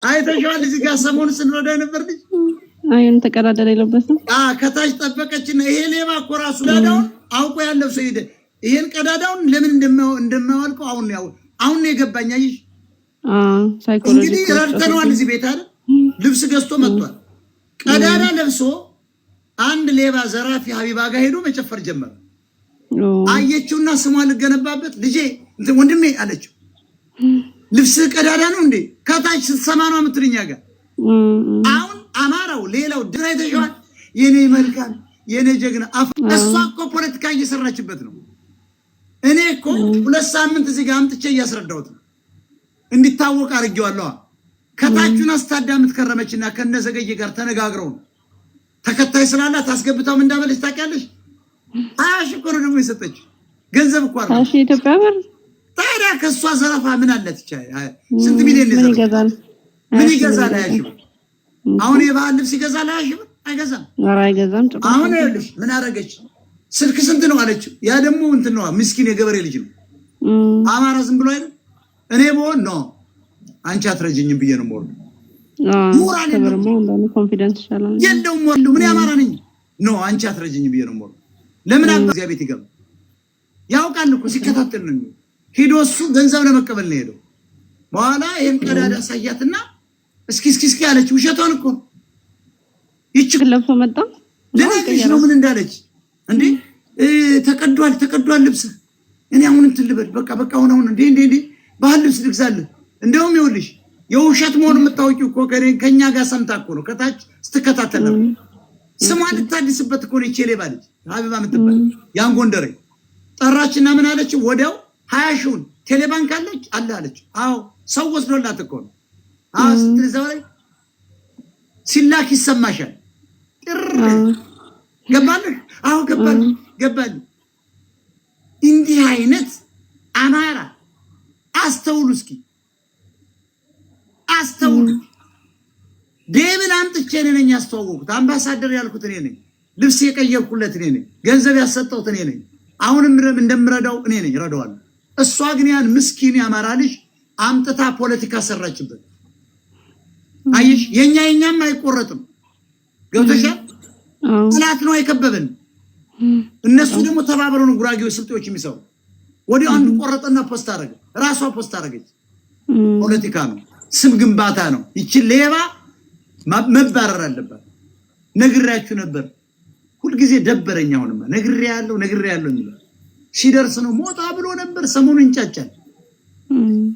አይተሻል እዚህ ጋር ሰሞኑን ስንረዳ ነበር ልጅ አይን ተቀዳደለ የለበሰ ከታች ጠበቀችና ይሄ ሌባ እኮ ራሱ ቀዳዳውን አውቆ ያለው ሰው ሄደ ይሄን ቀዳዳውን ለምን እንደማይወልቀው አሁን የገባኝ አይሽ ሳይኮሎጂ እንግዲህ ረድተነዋል እዚህ ቤት አይደል ልብስ ገዝቶ መጥቷል ቀዳዳ ለብሶ አንድ ሌባ ዘራፊ ሀቢባ ጋር ሄዶ መጨፈር ጀመረ አየችውና ስሟን ልገነባበት ልጄ ወንድሜ አለችው ልብስ ቀዳዳ ነው እንዴ ከታች ስትሰማ ነው የምትልኛ ጋር አሁን አማራው ሌላው ድራይተሻል የኔ መልካም የኔ ጀግና እሷ እኮ ፖለቲካ እየሰራችበት ነው እኔ እኮ 2 ሳምንት እዚህ ጋር አምጥቼ እያስረዳሁት ነው እንዲታወቅ አርጌዋለሁ ከታቹን አስታዳምት ከረመችና ከነዘገየ ጋር ተነጋግረው ነው ተከታይ ስላላት አስገብታው ምን እንዳበለች ታውቂያለሽ አሽኮር ደግሞ ይሰጠች ገንዘብ እኮ አይደል እሺ ኢትዮጵያ ብር ታዲያ ከሷ ዘረፋ ምን አለት ይቻላል ስንት ሚሊዮን ነው ምን ይገዛል አያሽው አሁን የባህል ልብስ ይገዛል አያሽው አይገዛም አይገዛም አሁን ይልሽ ምን አረገች ስልክ ስንት ነው አለችው ያ ደግሞ እንትን ነው ምስኪን የገበሬ ልጅ ነው አማራ ዝም ብሎ አይደል እኔ ቦን ነው አንቺ አትረጅኝም ብዬ ነው ሞር ሞራል ነው እንደኔ ኮንፊደንስ ይሻላል የለውም ወንዱ ምን ያማራ ነኝ ነው አንቺ አትረጅኝም ብዬ ነው ሞር ለምን አባዚያ ቤት ይገባ ያውቃል እኮ ሲከታተል ነው ሄዶሱ ገንዘብ ለመቀበል ነው ሄዶ በኋላ ይሄን ቀዳዳ ሳያትና እስኪ አለች ውሸቷን እኮ ይች ለብሶ መጣ ለነገሽ ነው ምን እንዳለች እንዴ ተቀዷል ልብስ እኔ አሁን እንትን ልበል በቃ አሁን እንዴ ባህል ልብስ ልግዛለህ እንደውም ይኸውልሽ የውሸት መሆኑ የምታውቂው እኮ ከኛ ጋር ሰምታ እኮ ነው ከታች ስትከታተል ነው ስሟን ልታድስበት እኮ ነው ይቼሌ ባለች ሀቢባ የምትባል ያን ጎንደሬ ጠራችና ምን አለች ወዲያው 20 ሺውን ቴሌባንክ አለች አዎ ሰው ወስዶላት እኮ ነው ስትዘው ላይ ሲላክ ይሰማሻል ገባልህ አዎ ገባል እንዲህ አይነት አማራ አስተውሉ እስኪ ዴቪድ አምጥቼ ነኝ ያስተዋወቁት አምባሳደር ያልኩት እኔ ነኝ ልብስ የቀየርኩለት እኔ ነኝ ገንዘብ ያሰጠሁት እኔ ነኝ አሁንም እንደምረዳው እኔ ነኝ ረዳዋለሁ እሷ ግን ያን ምስኪን ያማራ ልጅ አምጥታ ፖለቲካ ሰራችበት አይሽ የኛም አይቆረጥም ገብተሻል ጥላት ነው አይከበበን እነሱ ደግሞ ተባብረው ነው ጉራጌው ስልጤዎች የሚሰሩ ወዲያው አንድ ቆረጠና ፖስት አረገ ራሷ ፖስት አረገች ፖለቲካ ነው ስም ግንባታ ነው ይቺ ሌባ መባረር አለባት ነግራችሁ ነበር ሁሉ ጊዜ ደበረኛ ሆነማ ነግሬያለሁ የሚለው ሲደርስ ነው ሞታ ብሎ ነበር ሰሞኑን እንጫጫል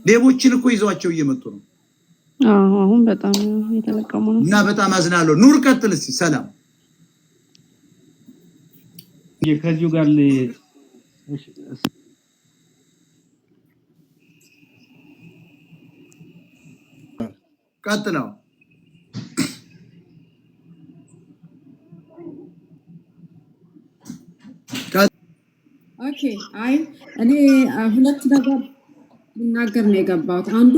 ሌቦችን እኮ ይዟቸው እየመጡ ነው አሁን በጣም የተለቀሙ ነው እና በጣም አዝናለሁ ኑር ቀጥል እስቲ ሰላም ከዚሁ ጋር ቀጥለው ኦኬ አይ እኔ ሁለት ነገር ልናገር ነው የገባሁት አንዱ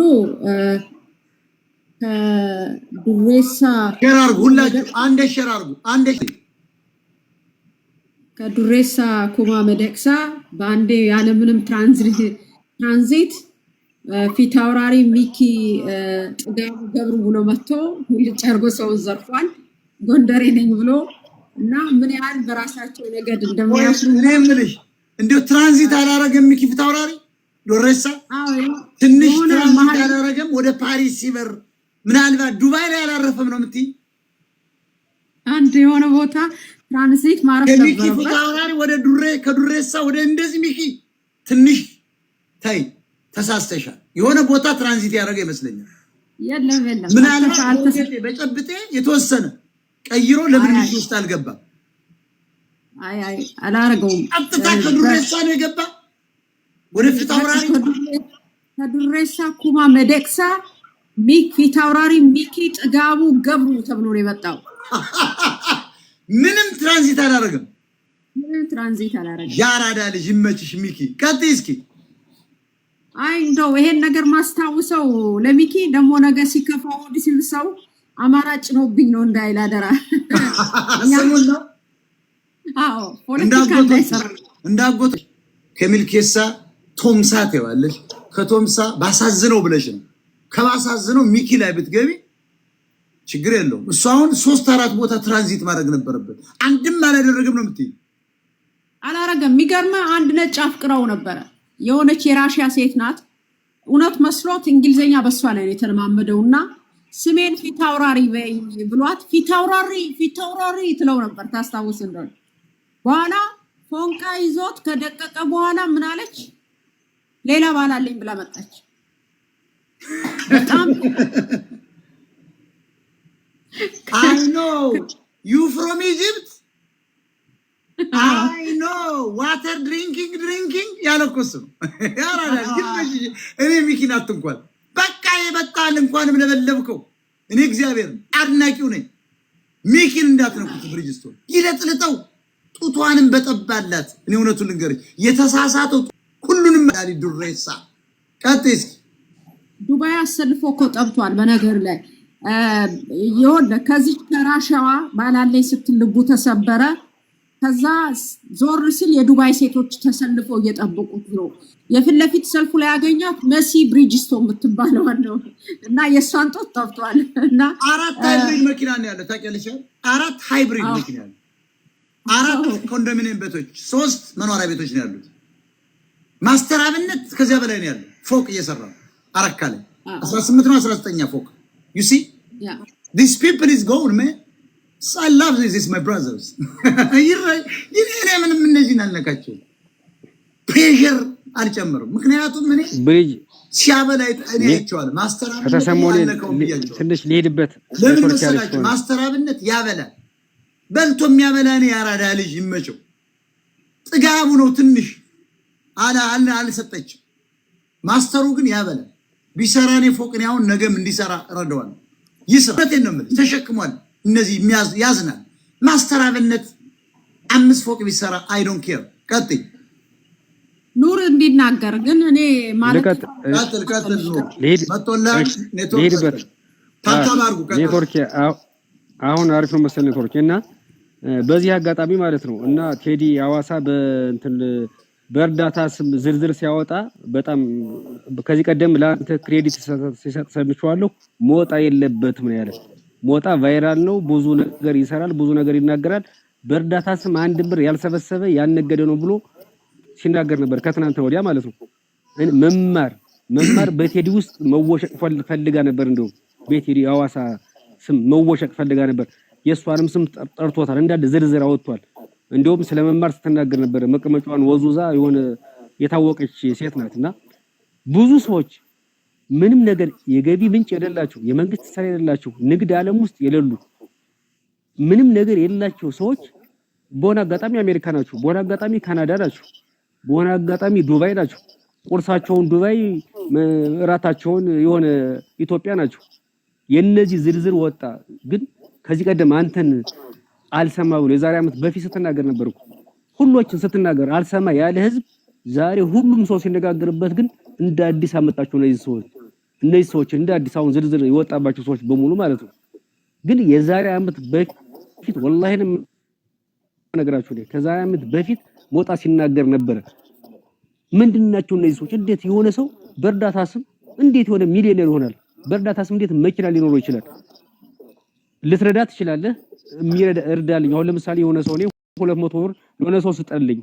ከዱሬሳ ሸራርጉ ሁላችሁ አንዴ ከዱሬሳ ኩማ መደቅሳ በአንዴ ያለ ምንም ትራንዚት ፊት አውራሪ ሚኪ ጥጋቡ ገብሩ ብሎ መጥቶ ሁልጭ አርጎ ሰውን ዘርፏል ጎንደሬ ነኝ ብሎ እና ምን ያህል በራሳቸው ነገድ እንደሚያስሩ ምንምልሽ እንዴው ትራንዚት አላረገም ሚኪ ፊት አውራሪ ዱሬሳ ትንሽ ትራንዚት አላረገም ወደ ፓሪስ ሲበር ምናልባት ዱባይ ላይ አላረፈም ነው የምትይ አንድ የሆነ ቦታ ትራንዚት ማረፍ ነበር ሚኪ ፊት አውራሪ ወደ ከዱሬሳ ወደ እንደዚህ ሚኪ ትንሽ ታይ ተሳስተሻል የሆነ ቦታ ትራንዚት ያደረገ ይመስለኛል የለም ምናልባት በጨብጤ የተወሰነ ቀይሮ ለምን ሚኪ ውስጥ አልገባ አይ አላረገውም አጥታ ከዱሬሳ ነው የገባ ወደ ፊት አውራሪ ከዱሬሳ ኩማ መደቅሳ ፊት አውራሪ ሚኪ ጥጋቡ ገብሩ ተብሎ ነው የመጣው ምንም ትራንዚት አላረገም ያራዳ ልጅ ይመችሽ ሚኪ ቀጥይ እስኪ አይ እንደው ይሄን ነገር ማስታውሰው ለሚኪ ደሞ ነገር ሲከፋው ዲሲል ሰው አማራጭ ነውብኝ ነው እንዳይላደራ ሰሙና አዎ ፖለቲካ እንዳይሰራ እንዳጎት ከሚልኬሳ ቶምሳ ተባለሽ ከቶምሳ ባሳዝነው ብለሽ ነው ከባሳዝነው ሚኪ ላይ ብትገቢ ችግር የለውም። እሱ አሁን 3-4 ቦታ ትራንዚት ማድረግ ነበረበት። አንድም አላደረገም ነው የምትይ? አላረገም። የሚገርመ አንድ ነጭ አፍቅረው ነበረ። የሆነች የራሽያ ሴት ናት። እውነት መስሎት እንግሊዘኛ በሷ ላይ የተለማመደውና ስሜን ፊታውራሪ ብሏት ፊታውራሪ ትለው ነበር። ታስታውስ እንደሆነ በኋላ ፎንቃ ይዞት ከደቀቀ በኋላ ምን አለች? ሌላ ባላለኝ ብላ መጣች። በጣም I know you from Egypt. I know water drinking ያለኩስ ያራዳል ግብሽ እኔ ሚኪናት እንኳን በቃ ይበጣል እንኳንም ለበለብከው እኔ እግዚአብሔር አድናቂው ነኝ። ሚኪን እንዳትነኩት ብሪጅስቶን ይለጥልጠው ጡቷንም በጠባላት። እኔ እውነቱን ልንገርሽ የተሳሳተው ሁሉንም ያሊ ዱሬሳ ቀጥስ ዱባይ አሰልፎ እኮ ጠብቷል። በነገር ላይ ይወደ ከዚህ ከራሻዋ ባላለኝ ስትል ልቡ ተሰበረ። ከዛ ዞር ሲል የዱባይ ሴቶች ተሰልፈው እየጠበቁት ነው። የፊት ለፊት ሰልፉ ላይ ያገኛት መሲ ብሪጅስቶን የምትባለው ነው እና የሷን ጦት ጠብቷል። እና 4 ሃይብሪድ መኪና ነው ያለው ታውቂያለሽ? 4 ሃይብሪድ መኪና ያለው 4 ኮንዶሚኒየም ቤቶች 3 መኖሪያ ቤቶች ነው ያሉት። ማስተር አብነት ከዚያ በላይ ነው ያለው። ፎቅ እየሰራ አረካ ላይ 18 ነው 19 ፎቅ you see these people is going man so I love this my brothers ይሄ ምንም እነዚህን አልነካቸው ፕሬሸር አልጨምርም። ምክንያቱም እኔ ብሪጅ ሲያበላይ እኔ አይቼዋለሁ። ማስተር አብነት ትንሽ ሊሄድበት ለምን መሰላችሁ? ማስተር አብነት ያበላል። በልቶ የሚያበላ እኔ ያራዳ ልጅ ይመቸው። ጥጋቡ ነው ትንሽ አልሰጠችም። ማስተሩ ግን ያበላል። ቢሰራ እኔ ፎቅ ነው አሁን ነገም እንዲሰራ ረዳዋል። ይስራቴን ነው ማለት ተሸክሟል። እነዚህ ያዝናል። ማስተር አብነት 5 ፎቅ ቢሰራ አይ ዶንት ኬር። ቀጥይ ኑር እንዲናገር ግን እኔ ማለት ቀጥል ኑር መጥቶላ ኔትወርክ ታታማርጉ ኔትወርክ አሁን አሪፍ ነው መሰለኝ ኔትወርክ እና በዚህ አጋጣሚ ማለት ነው እና ቴዲ አዋሳ በእንትን በእርዳታ ስም ዝርዝር ሲያወጣ በጣም ከዚህ ቀደም ለአንተ ክሬዲት ሲሰጥ ሰምቼዋለሁ። ሞጣ የለበትም ነው ያለ። ሞጣ ቫይራል ነው፣ ብዙ ነገር ይሰራል፣ ብዙ ነገር ይናገራል። በእርዳታ ስም 1 ብር ያልሰበሰበ ያነገደ ነው ብሎ ሲናገር ነበር ከትናንት ወዲያ ማለት ነው። መማር በቴዲ ውስጥ መወሸቅ ፈልጋ ነበር። እንደው በቴዲ አዋሳ ስም መወሸቅ ፈልጋ ነበር። የሷንም ስም ጠርቶታል፣ እንዳለ ዝርዝር አወጥቷል። እንደውም ስለመማር ስትናገር ነበር። መቀመጫዋን ወዙዛ የሆነ የታወቀች ሴት ናትና ብዙ ሰዎች ምንም ነገር የገቢ ምንጭ የሌላቸው የመንግስት ስራ የሌላቸው ንግድ ዓለም ውስጥ የሌሉ ምንም ነገር የሌላቸው ሰዎች በሆነ አጋጣሚ አሜሪካ ናቸው፣ በሆነ አጋጣሚ ካናዳ ናቸው፣ በሆነ አጋጣሚ ዱባይ ናቸው። ቁርሳቸውን ዱባይ እራታቸውን የሆነ ኢትዮጵያ ናቸው። የነዚህ ዝርዝር ወጣ። ግን ከዚህ ቀደም አንተን አልሰማ ብሎ የዛሬ ዓመት በፊት ስትናገር ነበርኩ። ሁሎችን ስትናገር አልሰማ ያለ ህዝብ ዛሬ ሁሉም ሰው ሲነጋገርበት ግን እንደ አዲስ አመጣቸው እነዚህ ሰዎች እንደ አዲስ አሁን ዝርዝር የወጣባቸው ሰዎች በሙሉ ማለት ነው። ግን የዛሬ ዓመት በፊት ወላሂ ነገራችሁ ላይ ከዛሬ ዓመት በፊት ሞጣ ሲናገር ነበር። ምንድናቸው እነዚህ ሰዎች? እንዴት የሆነ ሰው በእርዳታ ስም እንዴት የሆነ ሚሊዮነር ይሆናል? በእርዳታ ስም እንዴት መኪና ሊኖረው ይችላል? ልትረዳ ትችላለህ። የሚረዳ እርዳልኝ። አሁን ለምሳሌ የሆነ ሰው ነው 200 ብር የሆነ ሰው ስጠልኝ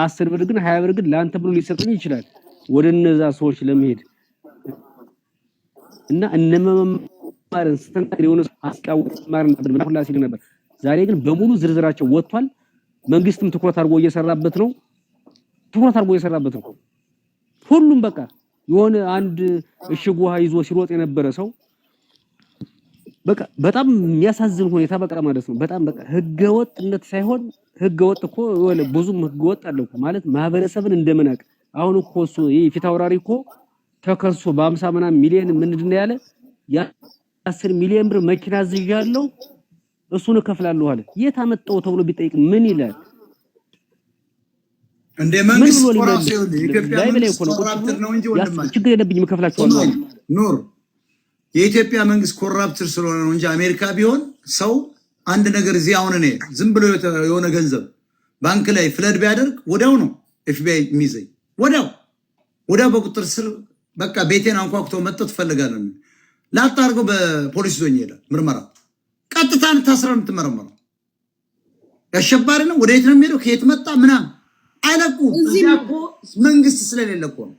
10 ብር ግን 20 ብር ግን ለአንተ ብሎ ሊሰጥኝ ይችላል። ወደ እነዛ ሰዎች ለመሄድ እና እነመማርን ስተንታሪ የሆነ አስቃውጥ ማርን ብላ ሲል ነበር። ዛሬ ግን በሙሉ ዝርዝራቸው ወጥቷል። መንግስትም ትኩረት አድርጎ እየሰራበት ነው። ሁሉም በቃ የሆነ አንድ እሽግ ውሃ ይዞ ሲሮጥ የነበረ ሰው በቃ በጣም የሚያሳዝን ሁኔታ በቃ ማለት ነው። በጣም በቃ ህገወጥነት ሳይሆን ህገወጥ እኮ ወለ ብዙም ህገወጥ አለው ማለት ማህበረሰብን እንደመናቅ። አሁን እኮ እሱ ፊት አውራሪ እኮ ተከሶ በ50 ምናምን ሚሊዮን ምንድነው ያለ ያ10 ሚሊዮን ብር መኪና ዝዣለሁ እሱን እከፍላለሁ አለ። የት አመጣው ተብሎ ቢጠይቅ ምን ይላል? እንደ መንግስት ኮራፕሽን የኢትዮጵያ መንግስት ኮራፕተር ነው እንጂ ወንድማችን ችግር የለብኝም እከፍላችኋለሁ። ኑር የኢትዮጵያ መንግስት ኮራፕተር ስለሆነ ነው እንጂ አሜሪካ ቢሆን ሰው አንድ ነገር እዚህ አሁን እኔ ዝም ብሎ የሆነ ገንዘብ ባንክ ላይ ፍለድ ቢያደርግ ወዲያው ነው ኤፍቢአይ የሚይዘኝ። ወዲያው በቁጥር ስር በቃ ቤቴን አንኳኩቶ መጥቶ ትፈልጋለህ ላጣርገው በፖሊስ ዞኝ ይላል ምርመራ ቀጥታን ታስረን የምትመረመረው ያሸባሪ ነው ወዴት ነው የሚሄደው ከየት መጣ ምናምን አይለቁ እዚያኮ መንግስት ስለሌለ እኮ ነው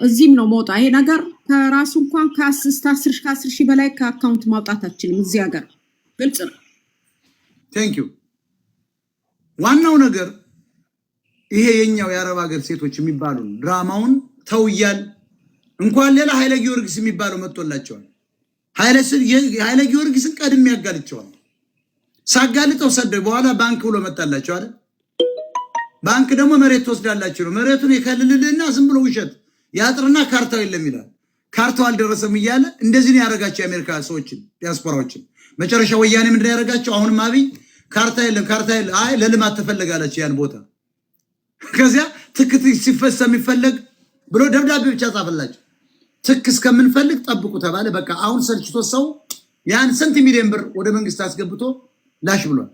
እዚህም ነው መውጣ ይሄ ነገር ከራሱ እንኳን ከ10 ሺህ በላይ ከአካውንት ማውጣት አትችልም እዚህ ሀገር ግልጽ ነው ቴንክ ዩ ዋናው ነገር ይሄ የኛው የአረብ ሀገር ሴቶች የሚባሉ ድራማውን ተውያል እንኳን ሌላ ኃይለ ጊዮርጊስ የሚባለው መጥቶላቸዋል ኃይለ ጊዮርጊስን ቀድም ያጋልጫዋል ሳጋልጠው ሰደ በኋላ ባንክ ብሎ መጣላቸው አይደል ባንክ ደግሞ መሬት ተወስዳላችሁ ነው መሬቱን ይከልልልና ዝም ብሎ ውሸት ያጥርና ካርታው የለም ይላል ካርታው አልደረሰም ይያለ እንደዚህ ነው ያረጋቸው የአሜሪካ ሰዎችን ዲያስፖራዎችን መጨረሻ ወያኔ ምንድን ያረጋቸው አሁንም አብይ ካርታ የለም አይ ለልማት ተፈልጋለች ያን ቦታ ከዚያ ትክት ሲፈሰም ይፈልግ ብሎ ደብዳቤ ብቻ ጻፈላቸው ትክ እስከምንፈልግ ጠብቁ ተባለ በቃ አሁን ሰልችቶ ሰው ያን ስንት ሚሊዮን ብር ወደ መንግስት አስገብቶ ላሽ ብሏል